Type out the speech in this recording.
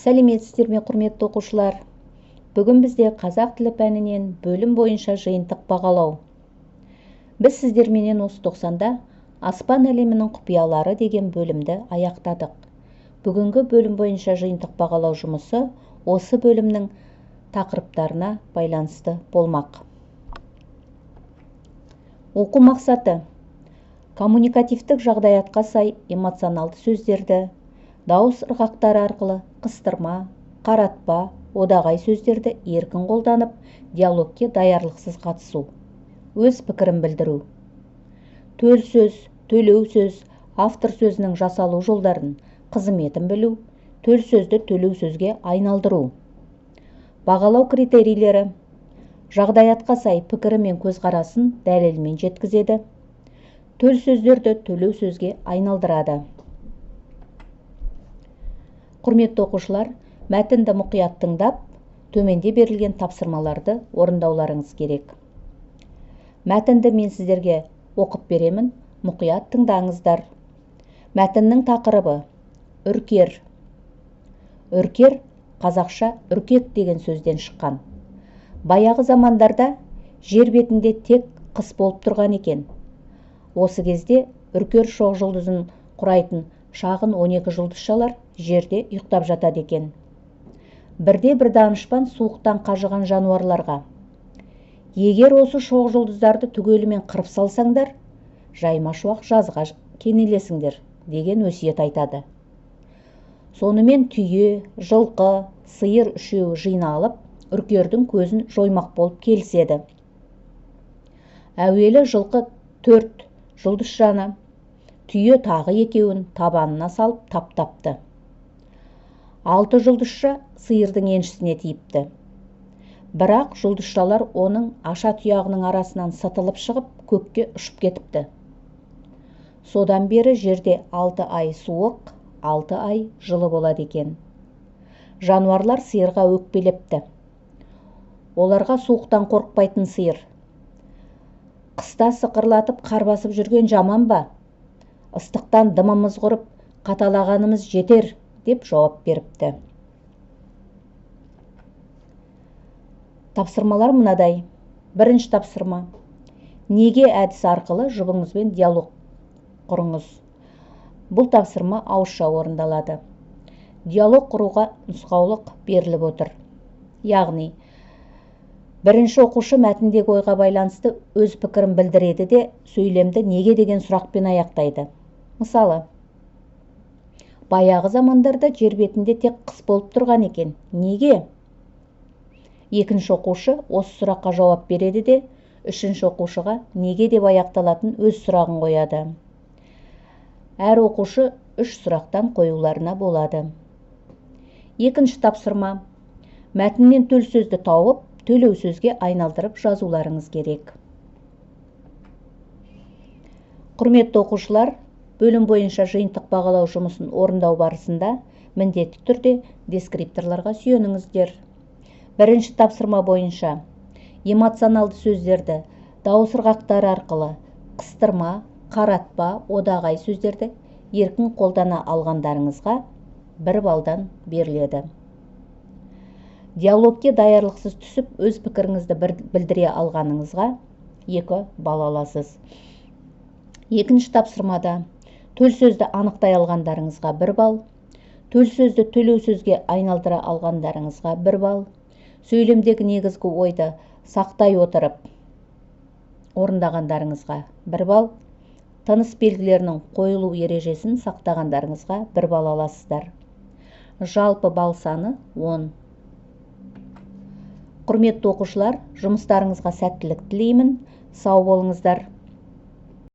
Сәлеметсіздер ме, құрметті оқушылар? Бүгін бізде қазақ тілі пәнінен бөлім бойынша жиынтық бағалау. Біз сіздерменен осы 90-да аспан әлемінің құпиялары деген бөлімді аяқтадық. Бүгінгі бөлім бойынша жиынтық бағалау жұмысы осы бөлімнің тақырыптарына байланысты болмақ. Оқу мақсаты: коммуникативтік жағдаятқа сай эмоционалды сөздерді, дауыс ырғақтары арқылы қыстырма, қаратпа, одағай сөздерді еркін қолданып, диалогке даярлықсыз қатысу. Өз пікірін білдіру. Төл сөз, төлеу сөз, автор сөзінің жасалу жолдарын, қызметін білу, төл сөзді төлеу сөзге айналдыру. Бағалау критерийлері: жағдаятқа сай пікірі мен көзқарасын дәлелмен жеткізеді. Төл сөздерді төлеу сөзге айналдырады. Құрметті оқушылар, мәтінді мұқият тыңдап, төменде берілген тапсырмаларды орындауларыңыз керек. Мәтінді мен сіздерге оқып беремін, мұқият тыңдаңыздар. Мәтіннің тақырыбы: үркер. Үркер қазақша үркек деген сөзден шыққан. Баяғы замандарда жер бетінде тек қыс болып тұрған екен. Осы кезде үркер шоқ жұлдызын құрайтын шағын 12 жұлдызшалар жерде ұйықтап жатады екен. Бірде бір данышпан суықтан қажыған жануарларға: егер осы шоқ жұлдыздарды түгелімен қырып салсаңдар, жайма-шуақ жазға кенелесіңдер деген өсиет айтады. Сонымен түйе, жылқы, сиыр үшеуі жиналып, үркердің көзін жоймақ болып келіседі. Әуелі жылқы 4 жұлдызшаны, түйе тағы екеуін табанына салып таптапты. 6 жұлдызша сиырдың еншісіне тиіпті. Бірақ жұлдызшалар оның аша тұяғының арасынан сытылып шығып, көкке ұшып кетіпті. Содан бері жерде 6 ай суық, 6 ай жылы болады екен. Жануарлар сиырға өкпелепті. Оларға суықтан қорықпайтын сиыр: қыста сықырлатып қар басып жүрген жаман ба? Ыстықтан дымымыз құрып, қаталағанымыз жетер, деп жауап беріпті. Тапсырмалар мынадай. Бірінші тапсырма: неге әдісі арқылы жұбыңызбен диалог құрыңыз. Бұл тапсырма ауызша орындалады. Диалог құруға нұсқаулық беріліп отыр. Яғни, бірінші оқушы мәтіндегі ойға байланысты өз пікірін білдіреді де, сөйлемді неге деген сұрақпен аяқтайды. Мысалы: баяғы замандарда жер бетінде тек қыс болып тұрған екен. Неге? Екінші оқушы осы сұраққа жауап береді де, үшінші оқушыға неге деп аяқталатын өз сұрағын қояды. Әр оқушы 3 сұрақтан қоюларына болады. Екінші тапсырма: мәтіннен төл сөзді тауып, төлеу сөзге айналдырып жазуларыңыз керек. Құрметті оқушылар, бөлім бойынша жиынтық бағалау жұмысын орындау барысында міндетті түрде дескрипторларға сүйеніңіздер. Бірінші тапсырма бойынша эмоционалды сөздерді дауыс ырғақтары арқылы қыстырма, қаратпа, одағай сөздерді еркін қолдана алғандарыңызға 1 балдан беріледі. Диалогке даярлықсыз түсіп, өз пікіріңізді білдіре алғаныңызға 2 бал аласыз. Екінші тапсырмада төл сөзді анықтай алғандарыңызға 1 бал, төл сөзді төлеу сөзге айналдыра алғандарыңызға 1 бал, сөйлемдегі негізгі ойды сақтай отырып орындағандарыңызға 1 бал, тыныс белгілерінің қойылу ережесін сақтағандарыңызға 1 бал аласыздар. Жалпы бал саны 10. Құрметті оқушылар, жұмыстарыңызға сәттілік тілеймін. Сау болыңыздар.